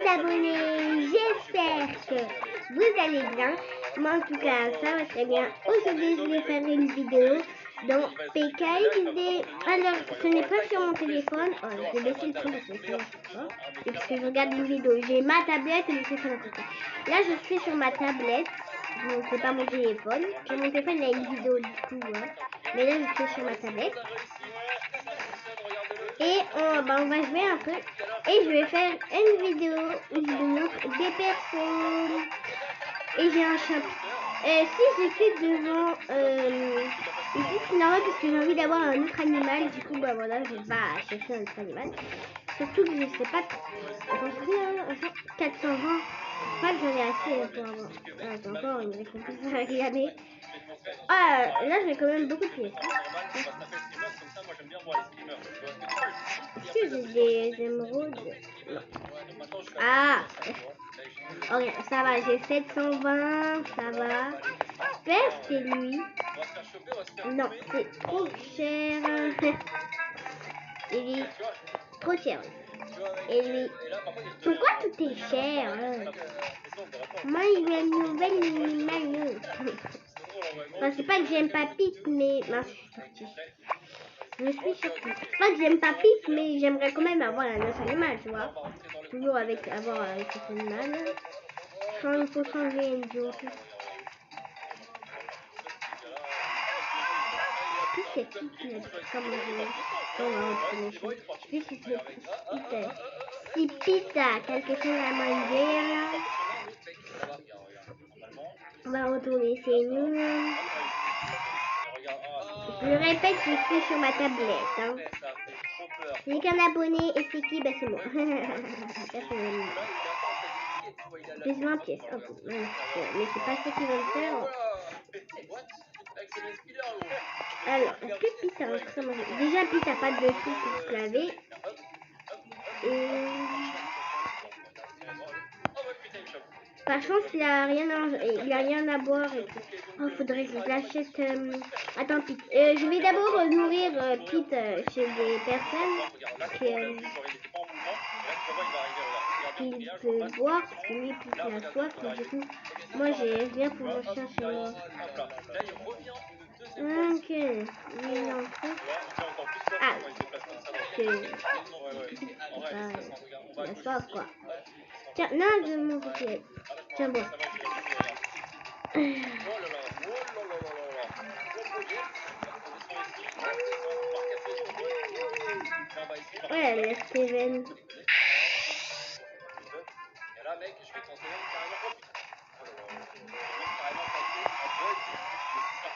abonnés, j'espère que vous allez bien. Moi en tout cas ça va très bien. Aujourd'hui je vais faire une vidéo dans PKXD. Alors ce n'est pas sur mon téléphone. Oh, je vais baisser le son parce que sinon je peux pas. Et parce que je regarde une vidéo, j'ai ma tablette et le téléphone à côté. Là je suis sur ma tablette, donc c'est pas mon téléphone. Sur mon téléphone il y a une vidéo du coup, ouais. Mais là je suis sur ma tablette. Et on va jouer un peu. Et je vais faire une vidéo où je vous montre des personnes. Et j'ai un chapeau. Si je clique devant ici, c'est normal parce que j'ai envie d'avoir un autre animal. Du coup, bah voilà, je vais pas chercher un autre animal. Surtout que je sais pas. Attends, combien 420. Pas que j'en ai assez pour avoir. Attends, encore une récompense à regarder. Ah, là j'ai quand même beaucoup de pièces. Est-ce que j'ai des émeraudes? Non. Ah, ok, ça va, j'ai 720, ça va. J'espère que c'est lui. Non, c'est trop cher. Et lui, trop cher. Et lui, pourquoi tout est cher? Moi, il y a une nouvelle animal. Enfin, c'est pas que j'aime pas Pete, mais... Non, je suis sortie. Je suis surprise. C'est pas que j'aime pas Pete, mais j'aimerais quand même avoir un autre animal, tu vois. Toujours avec cet animal. Il faut changer une jour. Puis c'est Pete qui a dit comment je vais reconnaître. Je sais si c'est Pete. Si Pete a quelque chose à manger, là. On va retourner chez nous. Je le répète, je suis sur ma tablette. Hein. J'ai qu'un abonné et c'est qui? Bah c'est moi. Personnellement. Plus 20 pièces. Oh, mais c'est pas ce qu'ils veulent faire. Alors, est-ce que Pete a un truc à manger? Déjà, Pete a pas de truc pour se laver. Et... Par chance, il a rien à boire et tout. Oh, faudrait que je l'achète. Attends, Pete. Je vais d'abord nourrir Pete chez des personnes qu'il peut boire parce que lui, Pete a soif. Et du coup, moi, j'ai rien pour mon chien chez moi. Ok. Il en faut. Ah, il a soif, quoi. Tiens, non, je m'en fous. Tiens, bon. Ouais, le Steven.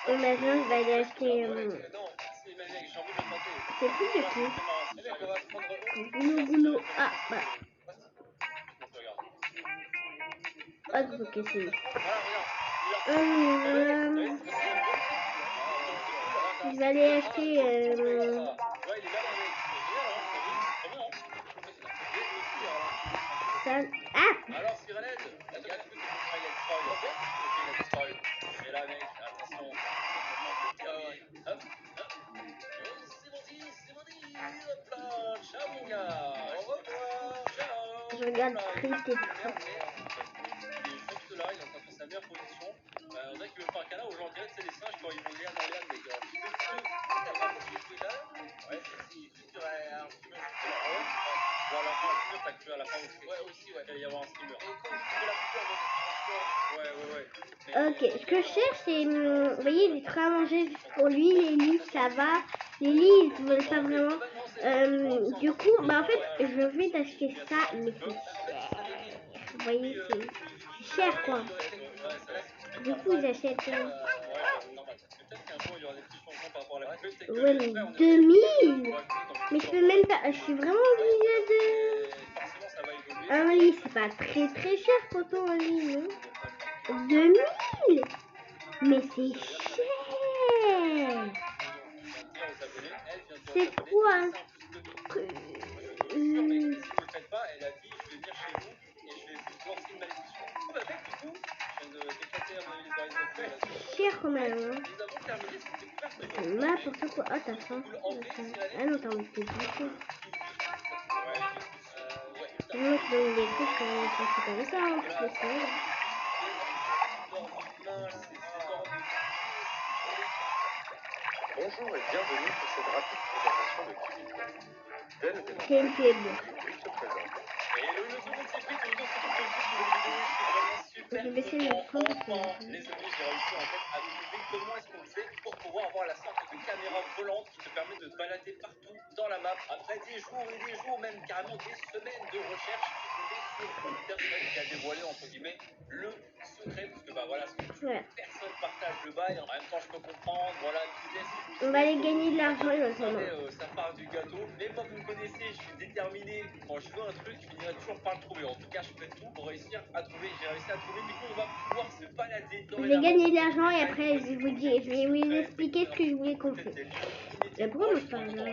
Et maintenant, je vais aller acheter. C'est plus de qui? Boulot, boulot. Ah, bah. Ah, ok, c'est lui. Je vais aller acheter. Ça. Ah! Je regarde Trip et tout ça. On dirait qu'il veut faire un câlin aux gens, on dirait que c'est les singes quand ils vont lire dans l'air, mais ouais, si tu dirais un petit peu ou à la fin, t'as cru à la fin aussi, ouais, qu'il va y avoir un streamer. Ouais. Ok, ce que je cherche, c'est, vous voyez, des trucs à manger juste pour lui, les lits, ça va. Les lits, ils veulent pas vraiment. Du coup, bah en fait, je vais t'acheter ça, mais c'est cher. Vous voyez, c'est cher, quoi. Du coup, j'achète... Ouais, mais 2000. Mais je peux même pas... Je suis vraiment obligée de... Un lit, c'est pas très très cher pourtant un lit, non? 2000. Mais c'est cher. C'est quoi? Cher quand même, hein. N'importe quoi. Ah, t'as faim. Ah non, t'as envie de te bouffer. Moi, je donne des trucs c'est comme ça, en plus, c'est vrai. Bonjour et bienvenue pour cette rapide présentation de Cubicle. Dès le démarrage, Quel faible. il se présente. Et le second circuit, c'est le second circuit, je suis vraiment super Je vais baisser le content. fond parce que... Enfin, les amis, j'ai réussi en fait à trouver comment est-ce qu'on fait pour pouvoir avoir la sorte de caméra volante qui te permet de te balader partout dans la map. Après des jours et des jours, même carrément des semaines de recherche, je suis tombé sur une personne qui a dévoilé entre guillemets le secret, parce que bah voilà, Ouais. personne partage le bail. En même temps, je peux comprendre, voilà, business. On va aller gagner de l'argent maintenant. Ça part du gâteau. Mais moi, vous me connaissez, je suis déterminé. Quand je veux un truc, je finirai toujours par le trouver. En tout cas, je ferai tout pour réussir à trouver. J'ai réussi à trouver. Du coup, on va pouvoir se balader. Je vais gagner de l'argent et après, je vais vous expliquer ce que je voulais qu'on fasse. Mais pourquoi moi je parle là?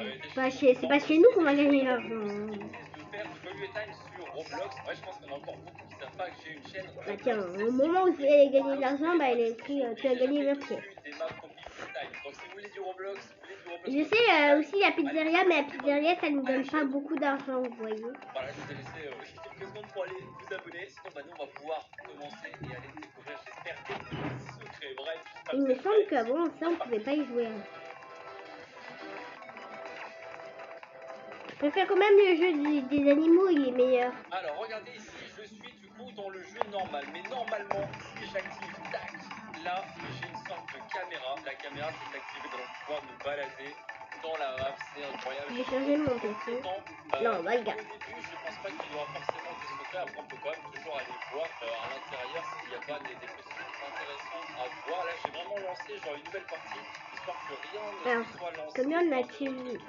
C'est pas chez nous qu'on va gagner l'argent. Je pense qu'on a encore beaucoup qui savent pas que j'ai une chaîne. Bah tiens, au moment où je voulais gagner de l'argent, bah il est écrit tu as gagné 20 pièces. Je sais aussi la pizzeria, mais la pizzeria ça ne donne pas beaucoup d'argent, vous voyez. Voilà, je vous ai laissé quelques secondes pour aller vous abonner. Sinon, maintenant, on va pouvoir commencer et aller découvrir, j'espère, des secrets. Bref, Il me semble qu'avant ça, on pouvait pas y jouer. Hein. Je préfère quand même le jeu des animaux, il est meilleur. Alors, regardez ici, je suis du coup dans le jeu normal. Mais normalement, si j'active tac, là, j'ai une sorte de caméra. La caméra s'est activée, donc pouvoir nous balader dans la map, c'est incroyable. J'ai changé mon PC. Non, bah regarde. Au début, je pense pas qu'il y aura forcément des secrets. Après, on peut quand même toujours aller voir à l'intérieur s'il n'y a pas des questions intéressantes à voir. Là, j'ai vraiment lancé genre une nouvelle partie, histoire que rien ne soit lancé. Combien on a-t-il?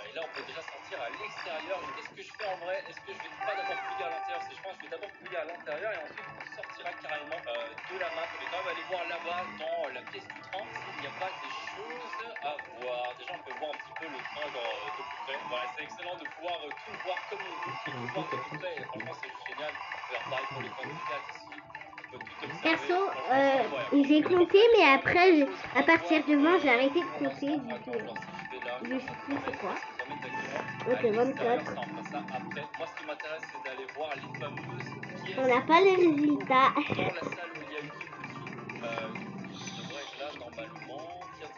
Et là, on peut déjà sortir à l'extérieur. Qu'est-ce que je fais en vrai? Est-ce que je vais pas d'abord fouiller à l'intérieur? Je pense que je vais d'abord fouiller à l'intérieur et ensuite on sortira carrément de la map. Je vais quand même aller voir là-bas dans la pièce du train s'il n'y a pas des choses à voir. Déjà, on peut voir un petit peu le train genre de plus près. Voilà, c'est excellent de pouvoir tout voir comme on veut, tout voir de plus près. Et franchement, c'est juste génial. Faire pareil pour les candidats ici. Perso, j'ai compté, mais après, à partir de 20, j'ai arrêté de compter. Du coup, je sais plus c'est quoi. Ok, 24. Moi, ce qui m'intéresse, c'est d'aller voir les fameuses pièces. On n'a pas les résultats. Dans la salle où il y a eu je devrais être là normalement. Tiens.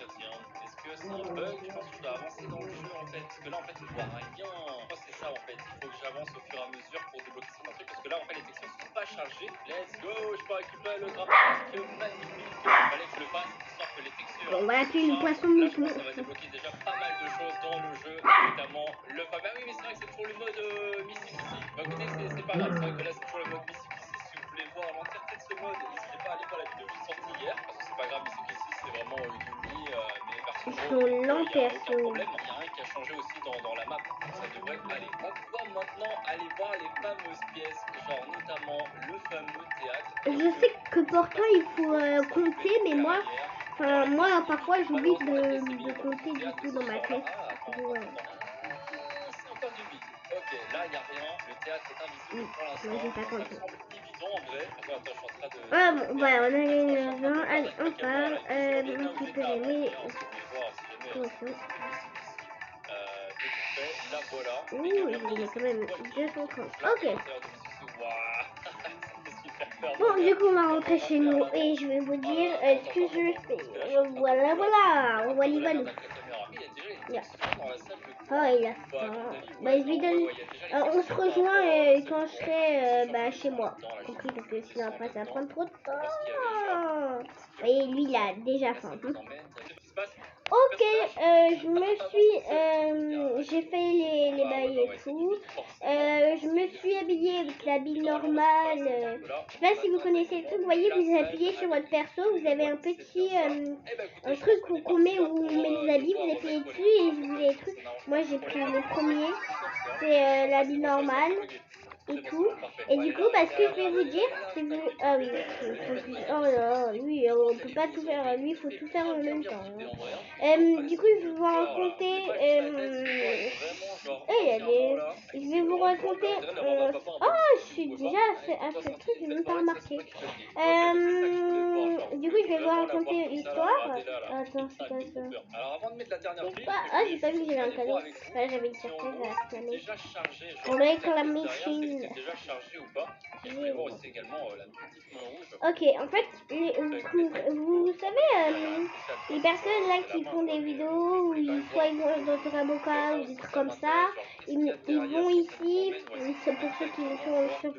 Est-ce que c'est un bug? Je pense que je dois avancer dans le jeu en fait. Parce que là, en fait, je vois rien. Moi, c'est ça en fait. Il faut que j'avance au fur et à mesure pour débloquer certains trucs. Parce que là, en fait, les textures sont pas chargées. Let's go! Je peux récupérer le graphique magnifique. Il fallait que je le fasse, histoire que les textures. Bon, voilà, tu es une poisson Là, je mouton. pense que ça va débloquer déjà pas mal de choses dans le jeu. Notamment le fameux. Ah oui, mais c'est vrai que c'est toujours le mode Mississippi. Bah écoutez, c'est pas grave. C'est vrai que là, c'est toujours le mode Mississippi. Si vous voulez voir l'entièreté de ce mode, n'hésitez pas à aller voir la vidéo que j'ai sortie hier. Parce que c'est pas grave, Mississippi, c'est vraiment Yumi, mais version Ils sont lents, perso. Il y a rien qui a changé aussi dans la map. Donc ça devrait aller. On va pouvoir maintenant aller voir les fameuses pièces, genre notamment le fameux théâtre. Je sais que pourtant il faut compter, mais moi, parfois j'oublie de compter du coup dans ma tête. Voilà. C'est encore du vide. Ok, là il n'y a rien. Le théâtre est invisible pour l'instant. Moi j'ai pas compté. Ça me semble évident en vrai. Attends, je suis en train de. Ah bon, voilà, on a gagné l'argent. Allez, on part. Récupérer mes poissons. Là voilà. Ouh, j'ai gagné quand même 230. Ok. Bon, du coup, on va rentrer chez nous et je vais vous dire ce que je fais. Voilà, on va y aller. Oh, il a faim. Bah, je lui donne. On se rejoint quand je serai chez moi. Compris, parce que sinon après ça va prendre trop de temps. Et lui, il a déjà faim. Ok, j'ai fait les bails et tout. Je me suis habillée avec l'habit normal. Je sais pas si vous connaissez le truc. Vous voyez, vous appuyez sur votre perso, vous avez un petit un truc qu'on met où on met les habits. Vous appuyez dessus et vous les trucs. Moi, j'ai pris le premier. C'est l'habit normal. Et tout. Et du coup, ce que je vais vous dire, c'est que... Ah oui, oh là, lui, on peut pas tout faire. Lui, il faut tout faire en même temps. Du coup, je vais vous raconter... je vais vous raconter... Oh, suis déjà à ce truc, j'ai même pas remarqué. Du coup, je vais vous raconter l'histoire. Attends, c'est quoi ça? Alors avant de mettre la dernière pile, Ah, j'ai pas vu que j'avais un cadeau. Enfin, j'avais une surprise à réclamer. déjà chargé, genre, On va réclamer est-ce Chine. que c'est déjà chargé ou pas? Et vous pouvez voir aussi également la petite main rouge. Ok, en fait, vous savez, les personnes là qui font des vidéos où soit ils vont dans Toraboka ou des trucs comme ça, ils vont ici, c'est pour ceux qui sont sur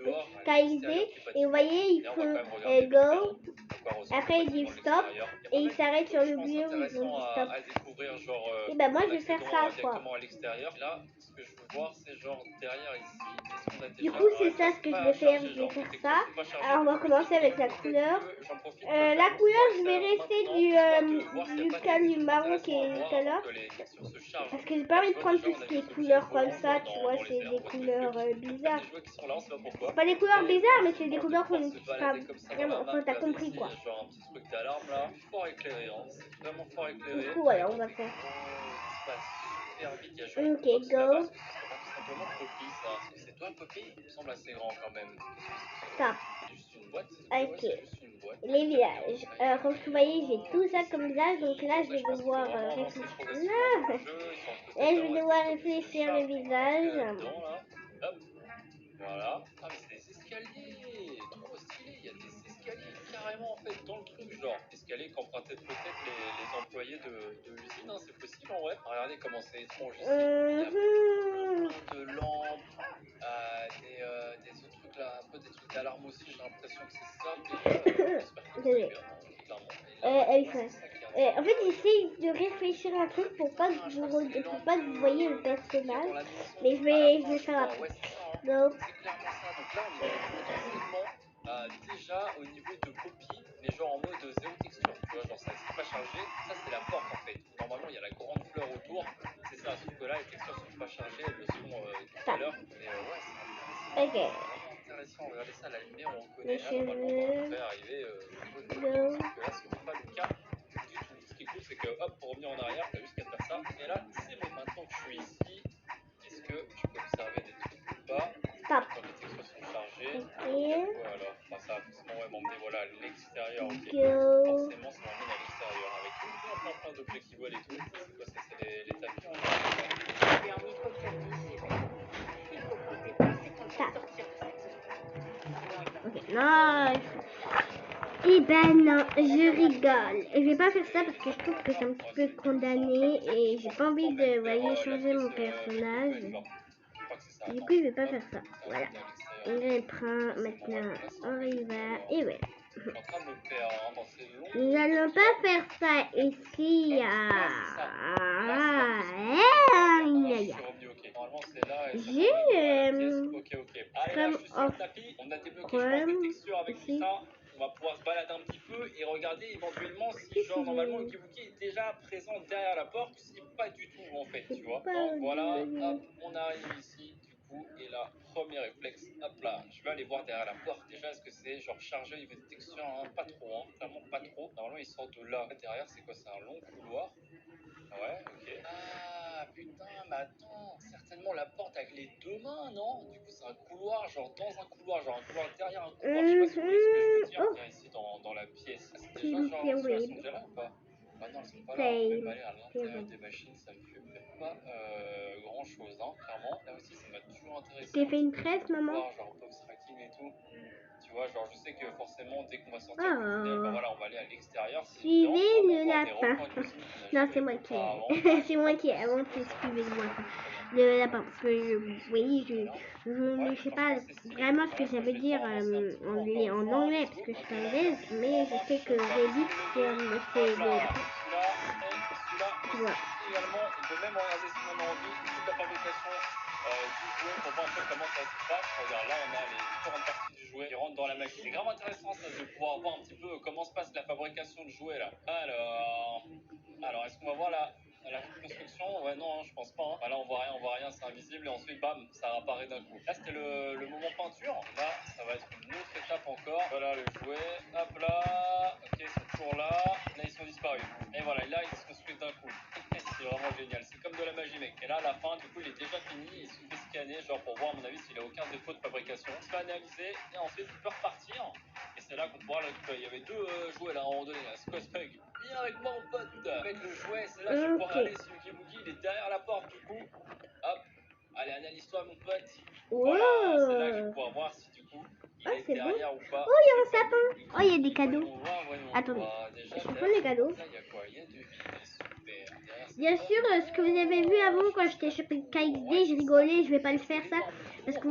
KXD, et vous voyez, ils font go, après ils disent stop, et ils s'arrêtent sur le lieu où ils ont dit stop. Et ben moi je vais faire ça, quoi. Là, ce que je veux voir, c'est genre derrière ici. Du coup, c'est ça ce que je vais faire. Je vais faire ça. Alors, on va commencer avec la couleur. La couleur, je vais rester du calme du marron qui est tout à l'heure. Parce que j'ai pas envie de prendre tout ce qui est couleur comme ça. Tu vois, c'est des couleurs bizarres. C'est pas des couleurs bizarres, mais c'est des couleurs qu'on n'utilise pas vraiment. Enfin, t'as compris quoi. Genre un petit truc d'alarme là, fort éclairé, hein. C'est vraiment fort éclairé. Du coup, voilà, on va faire. Ok, go. C'est toi, Poppy? Il me semble assez grand quand même. Stop. C'est juste une boîte. Ok. Les villages. Alors, comme vous voyez, j'ai tout ça comme village. Donc là, je vais devoir réfléchir. Là, je vais devoir réfléchir les villages. Voilà. Ah, mais c'est des escaliers! Trop stylé! Il y a des escaliers carrément en fait dans le truc, genre escaliers qu'empruntaient peut-être les employés de l'usine, hein, c'est possible en vrai. Regardez comment c'est étrange ici. Il y a plein de lampes, des autres trucs là, un peu des trucs d'alarme aussi, j'ai l'impression que c'est ça. Mais j'espère que c'est bien, clairement. En fait, j'essaie de réfléchir un truc pour pas que vous voyez le personnage, mais je vais faire après. Donc, Donc là, on est potentiellement déjà au niveau de Poppy, mais genre en mode zéro texture, tu vois, genre ça c'est pas chargé. Ça c'est la porte en fait. Normalement il y a la grande fleur autour, c'est ça, sauf que là les textures sont pas chargées, elles le sont tout à l'heure. Mais ouais, c'est intéressant. Regardez ça, la lumière on reconnaît. Normalement on devrait arriver au niveau de Poppy, parce que là c'est pas le cas. Ce qui est cool, c'est que hop, pour revenir en arrière, t'as juste qu'à faire ça. Et là, c'est bon, maintenant que je suis ici, est-ce que je peux observer des trucs ou pas? stop. Quand les textures sont chargées. Ok. Alors, enfin, ça va forcément m'emmener voilà, à l'extérieur. Ok. Go. Forcément, ça m'emmène à l'extérieur avec plein d'objets qui volent et tout. C'est quoi ça? C'est les tapis en Ok, non. Eh ben non, je rigole. Et je vais pas faire ça parce que je trouve que c'est un petit peu condamné et j'ai pas envie de, voyez, changer mon personnage. Du coup, je vais pas faire ça. Voilà. On reprend maintenant. On y va. Et ouais. Nous allons pas faire ça ici. J'ai comme on a débloqué des textures avec tout ça. On va pouvoir se balader un petit peu et regarder éventuellement si genre normalement le Kibuki est déjà présent derrière la porte, si pas du tout en fait, tu vois. Donc voilà, hop, on arrive ici du coup et là, premier réflexe, hop là, je vais aller voir derrière la porte. Déjà, est-ce que c'est genre chargé au niveau des textures, hein? Pas trop, hein, clairement pas trop. Normalement il sort de là. Derrière c'est quoi? C'est un long couloir. Ouais, ok. Ah putain, mais attends, certainement la porte avec les deux mains, non? Du coup, c'est un couloir, genre dans un couloir, genre un couloir derrière un couloir. Je sais pas si vous voyez ce que je veux dire. Viens ici dans la pièce. Ah, c'est déjà genre, elles sont déjà là ou pas? Ah non, elles sont pas là. Même aller à l'intérieur des machines, ça me fait peut-être pas grand chose, hein, clairement. Là aussi, ça m'a toujours intéressé. J'ai fait une tresse, maman. Genre box tracking et tout. Tu vois, genre, je sais que forcément, dès qu'on va sortir du tunnel, bah voilà, on va aller à l'extérieur. Suivez le lapin. Non, c'est moi qui ai. C'est moi qui ai inventé, suivez-moi. Le lapin, parce que je ne sais pas vraiment ce que ça veut dire en anglais, parce que je suis anglaise, mais je sais que Reddit, c'est le lapin. Tu vois. Également, on peut même regarder si on a envie toute la fabrication du jouet pour voir un peu comment ça se passe. Regarde, là on a les différentes parties du jouet qui rentrent dans la machine. C'est vraiment intéressant ça de pouvoir voir un petit peu comment se passe la fabrication de jouets là. Alors est-ce qu'on va voir la construction? Ouais, non, hein, je pense pas. Hein. Bah, là on voit rien, c'est invisible et ensuite bam, ça apparaît d'un coup. Là c'était le moment peinture. Là, ça va être une autre étape encore. Voilà le jouet. Hop là. Ok, ils sont toujours là. Là ils sont disparus. Et voilà, là ils se construisent d'un coup. C'est vraiment génial. C'est comme de la magie, mec. Et là, à la fin, du coup, il est déjà fini. Il suffit de scanner, genre pour voir, à mon avis, s'il a aucun défaut de fabrication. fabrication, tu vas analyser et ensuite tu peux repartir. Et c'est là qu'on pourra le récupérer. Il y avait deux jouets là à un moment donné. Squaspug, viens avec moi mon pote. Avec le jouet, c'est là que je vais pouvoir aller. Si Yugi Mugi il est derrière la porte du coup. Hop, allez analyse-toi mon pote. Voilà, c'est là que je vais pouvoir voir si du coup il est derrière ou pas. Oh, il y a un sapin. Oh, il y a des cadeaux. Attendez, Déjà, je prends les cadeaux. là, il y a quoi? Il y a deux vies, super. Bien sûr, ce que vous avez vu avant quand j'étais chez KXD, je rigolais, je vais pas le faire ça parce que